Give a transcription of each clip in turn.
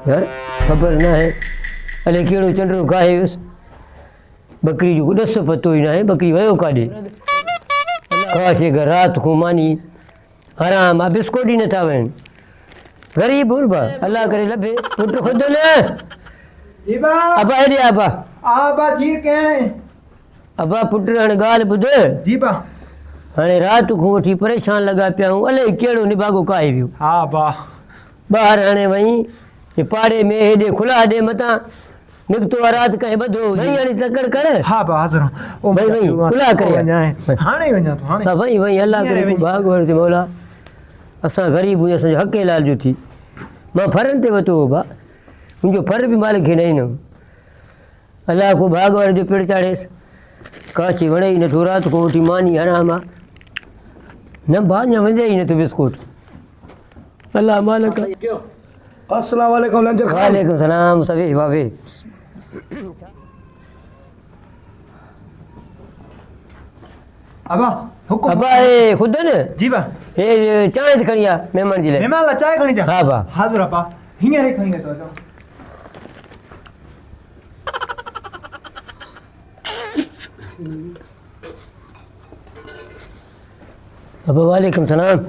यार ख़बर न आहे अलाए कहिड़ो चंडो गाहे वियुसि बकरी जो ॾस पतो ई न आहे बकरी वियो काॾे काशे घर राति को मानी आराम आहे बिस्कुट ई नथा वहनि ग़रीब हुन अलाह करे लभे पुट खुद न अबा हेॾे अबा आबा जी के अबा पुट हाणे ॻाल्हि ॿुध जी बा हाणे राति खां वठी परेशान लॻा पिया आहियूं अलाए कहिड़ो निभागो काहे वियो हा बा ॿाहिरि हाणे वई हे पाड़े में हेॾे खुला हेॾे मथां निकितो आहे राति कंहिं ॿधो वई हाणे तकड़ कर हा बा हाज़िर ओ वई वई खुला करे हाणे वञा तो हाणे हा वई वई अलाह करे भाग वरते मौला असां ग़रीब हुई असांजो हक़ लाल जो थी मां फरनि ते वरितो हो बा मुंहिंजो फर बि मालिक खे न ईंदुमि अलाह को भाग वारे जो पिड़ चाढ़ेसि काशी वणे ई नथो राति खां वठी मानी आराम आहे न भाउ अञा वञे ई नथो बिस्कुट अलाह मालिक अस्सलाम वालेकुम लंजर खान वालेकुम सलाम सभी वावे अबा हुकुम अबा ए खुद न जी बा ए चांहि खणी आ महिमान जे लाइ मेहमान ला चाय खणी जा हा बा हाज़िर बा हींअर ई खणी अचो अचो अबा वालेकुम सलाम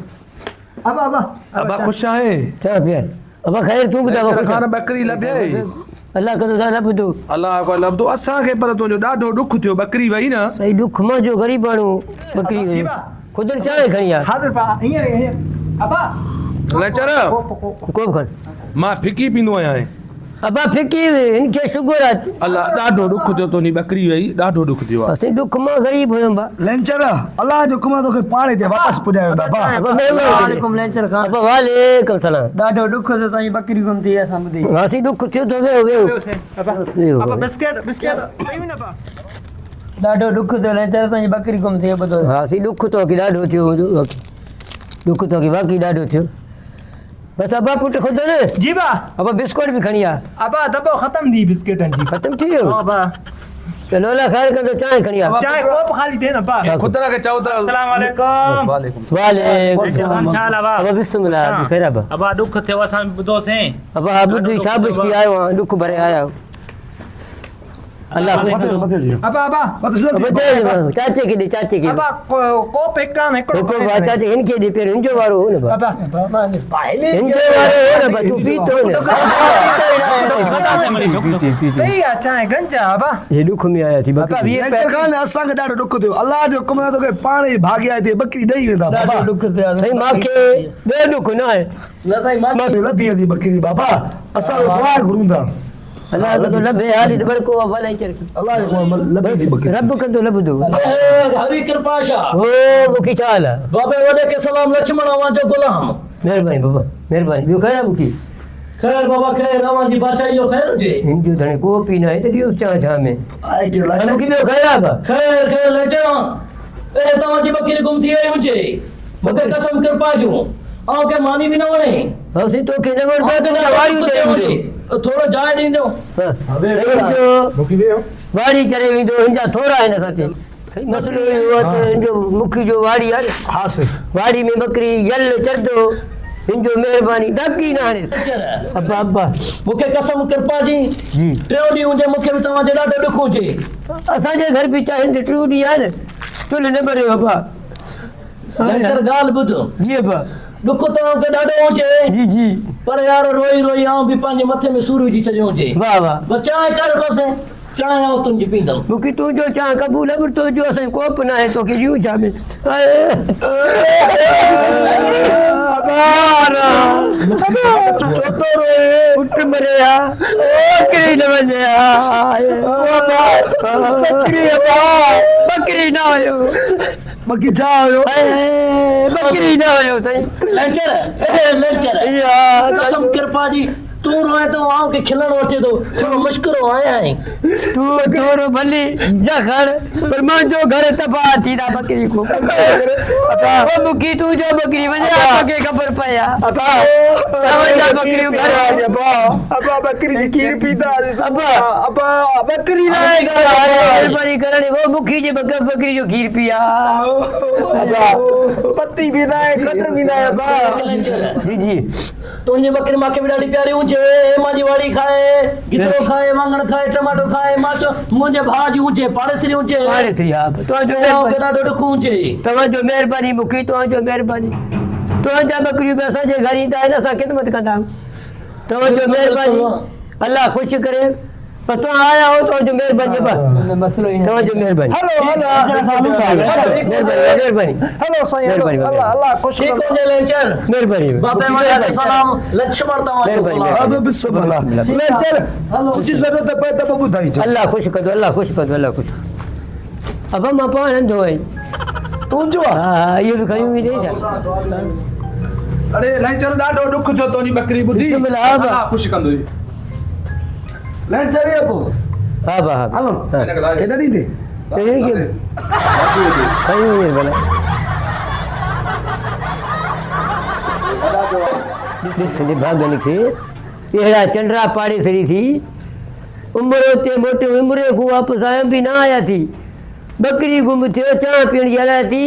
अबा अबा अबा खुश आहे क्या प्यार अबा ख़ैर तूं ॿुधायो लंजर खान बकरी लभे अलाह कदो दा लभदो अलाह को लभदो असांखे पर तुंहिंजो ॾाढो ॾुख थियो बकरी वई न सही दुख मुंहिंजो ग़रीब माण्हू बकरी खुद चांहि खणी आ हाज़िर बा हींअर अबा लंजर कोब खण मां फिकी पींदो आहियां अबा फिकी इनखे शुगर आहे अलाह ॾाढो ॾुख थियो तुंहिंजी बकरी वई ॾाढो ॾुख थियो आहे असीं दुख मां ग़रीब हुयुमि बा लंचर अल्लाह जो हुकुम तोखे पाणे ते वापसि पुॼायो बाबा अबा वालेकुम लंचर खान अबा वालेकुम सलाम ॾाढो ॾुख थियो तव्हांजी बकरी गुम थी असां ॿुधी असीं दुख थियो तो वेहो अबा वेहो अबा बिस्किट बिस्किट पई न बा ॾाढो ॾुख थियो लंचर तव्हांजी बकरी गुम थी ॿुधो हा असीं दुख तो की ॾाढो थियो दुख तो की वाकई ॾाढो थियो बस अबा पुट खुद न जी बा अबा बिस्कुट भी खणी आ अबा दॿो ख़त्म थी बिस्किटनि जी ख़त्म थी वियो हा बा चलो अल्लाह ख़ैर कर तो चाय खणी आ चाय कोप खाली दे न बा खुदा खे चओ त अस्सलाम वालेकुम वालेकुम वालेकुम सलाम छा अलावा अबा बिस्मिल्लाह खैर अबा अबा दुख थियो असां ॿुधोसीं अबा बुद्धि शाबाश थी आयो आहियां दुख भरे आया आहियो। अल्लाह अबा अबा अबा चाचे के दे चाचे के अबा कोप हिकान हिकिड़ो को बात चाचे इनके दे पेर इनजो वारो हो न बा अबा इनजो वारो हो न बा तू पीतो न पई आ चाय गंजा अबा ये दुख में आया थी अबा बकरी वीह लंचर खान असांखे ॾाढो ॾुख थियो अल्लाह जो हुकुम तोखे पाणे भाॻिया हिते बकरी ॾेई वेंदा बाबा ॾाढो ॾुख थियो सही मांखे ॿियो दुख न आहे न साईं मां मां लभी वेंदी बकरी बाबा असां दुआ घुरूं था अल्लाह तो लभे हाली तो बड़को भलाई कर अल्लाह जो हुकुम लभी थी बकरी रब कर तो लभ दो हरी कृपा शाह ओ मुखी चाल बाबे वॾे के सलाम लक्ष्मण अवां जो गुलाम मेहरबानी बाबा मेहरबानी ॿियो खैर मुखी खैर बाबा खैर अवां जी बादशाही जो खैर हुजे हिंदू धणे को पी न आहे त ॾियोसि चां छा में आहे के लाश मुखी ॿियो खैर आहे बा खैर खैर लंचर ए तव्हां जी बकरी गुम थी वई हुजे मूंखे कसम कृपा जो आऊं के मानी बि न वणे हसी तो के नवर पे तो वाड़ी करे विंदो थोरो जाइ ॾींदो मुखी वियो वाड़ी करे विंदो हिंजा थोरा आहिनि असांखे मसलो इहो आहे त हिंजो मुखी जो वाड़ी आहे हा से वाड़ी में बकरी यल चरदो हिंजो महिरबानी दागी न हाणे अब्बा अब्बा मूंखे कसम कृपा जी जी टियों ॾींहुं हुजे मूंखे बि तव्हांजो ॾाढो ॾुख हुजे असांजे घर बि चाहे टियों ॾींहुं आहे न चुल्ह न भरे अब्बा लंचर ॻाल्हि ॿुधो जी अब्बा ॾुख तव्हांखे ॾाढो हुजे जी जी पर यार रोई रोई आऊं बि पंहिंजे मथे में सूर विझी छॾियो हुजे वाह वाह बस चांहि कर बसि चांहि आऊं तुंहिंजी पींदमि मुखी तुंहिंजो चां क़बूल आहे तुंहिंजो असांजो कोप न आहे तोखे ॾियूं छा में पुट मरिया बकरी न वञे बकरी न हुयो बाकी छा हुयो बकरी न हुयो साईं लंचर कसम कृपा जी तू रोए तो आऊं के खिलण वठे तो थोरो मुश्किलो आया है तू थोरो भली जा घर पर मुंहिंजो घर तबाह थी ना बकरी को ओ मुखी तू जो बकरी वञा तोखे ख़बर पया तव्हांजा बकरी घर अबा बकरी जी खीर पीता अबा बकरी न आहे मेहरबानी करणी वो मुखी जे बकरी जो खीर पिया पत्ती भी ना है कटर भी ना है अबा लंचर जी जी तुंहिंजी बकरी मूंखे बि ॾाढी प्यारी हुजे ऊंचे माजी वाड़ी खाए गिदरो खाए वांगण खाए टमाटो खाए माचो मुंहिंजे भाउ जी ऊंचे पाड़ेसरी ऊंचे पाड़े थी हा तव्हांजो तव्हांखे ॾाढो ॾुख ऊंचे तव्हांजो महिरबानी मूंखे तव्हांजो महिरबानी तव्हांजा बकरियूं बि असांजे घर ईंदा आहिनि असां ख़िदमत कंदा आहियूं तव्हांजो महिरबानी अलाह ख़ुशि करे पर तव्हां आया हो तव्हांजो महिरबानी तव्हांजो महिरबानी महिरबानी हेलो साईं हेलो महिरबानी, अल्लाह अल्लाह खुश ठीक हो जाए लेंचर महिरबानी बापे वाले के सलाम लक्ष्मण तव्हांजो महिरबानी, बोला अब बिस्मिल्लाह चल कुछ जरूरत पए त बबू धाई चल अल्लाह ख़ुशि कंदो अल्लाह ख़ुशि कंदो अल्लाह ख़ुशि अब मां पाण अंधो आहियां तुंहिंजो हा हा इहो बि खणी हुई ॾेई छा अरे लंचर ॾाढो ॾुख थियो तुंहिंजी बकरी ॿुधी बिस्मिल्लाह, हा, अलाह ख़ुशि कंदो ले चली अपो हा हा हा हलो हा। केॾा ॾींहं थी खणी हुई भला ॾिस भाॻनि खे अहिड़ा चंडरा पाड़े छॾी थी उमिरि ते मोटे उमिरि खां वापसि आयो बि न आया थी बकरी गुम थियो चांहि पीअण जी हलाए थी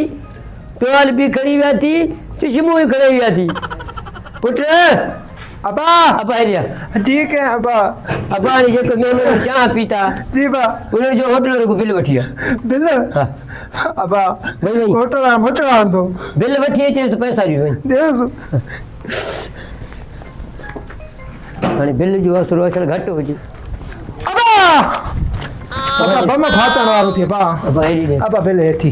टोल बि खणी विया थी चश्मो ई खणी विया थी पुट अबा अबा हेरिया ठीक है अबा अबा ने जेको महिमान चांहि पीता जी बा उन्हनि जो होटल जो बिल वठी आहे बिल हा अबा भई भई होटल मोटल आंदो बिल वठी अचे त पैसा ॾियो वञी देस हाणे बिल जो असुरु अचणु घटि हुजे अबा अबा बम फातण वारो थी अबा अबा हेरी ॾे अबा बिल हेठी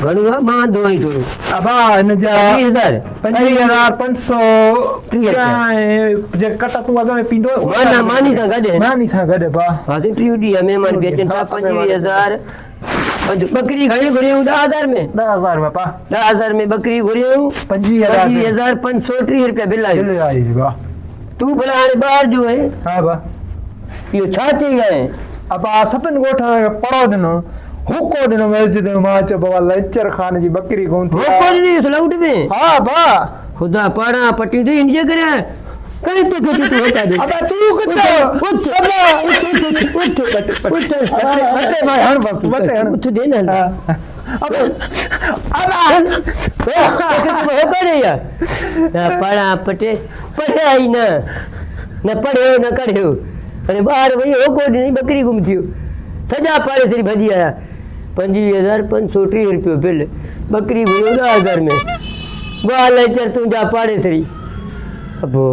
घणो आहे मां दवाई थोरो अबा हिन जा 20,000 25,500 जे कट तूं अॻ में पींदो मानी सां गॾु मानी सां गॾु बा हा टीह ॾींहं महिमान बि अचनि था 25,000 बकरी घणी घुरियूं 10,000 में 10,000 में पा 10,000 में बकरी घुरियूं 25,530 रुपया बिल आयो बिल आई बा तूं भला हाणे ॿाहिरि जो आहे हा बा इहो छा थी आहे अबा सभिनि ॻोठ खे पड़ो ॾिनो हुको ॾिनो मस्जिद में मां चयो बाबा लंचर खान जी बकरी कोन थी वो कोन ॾिस लाउड में हा बा खुदा पाड़ा पटी दे इंजे करे कहीं तो तू होता दे अबा तू किथे उठ अबा उठ बटे मां हण बस बटे हण उठ दे ना अबा अला हो करे यार ना पाड़ा पटे पढ़े आई ना न पढ़ियो न कढ़ियो अने बाहर वही हो को नहीं बकरी गुम थियो सजा पाड़े से भजी आया 25,530 रुपयो बिल बकरी घुरियो 10,000 में वाह लेचर तुंहिंजा पाड़े सरी अबो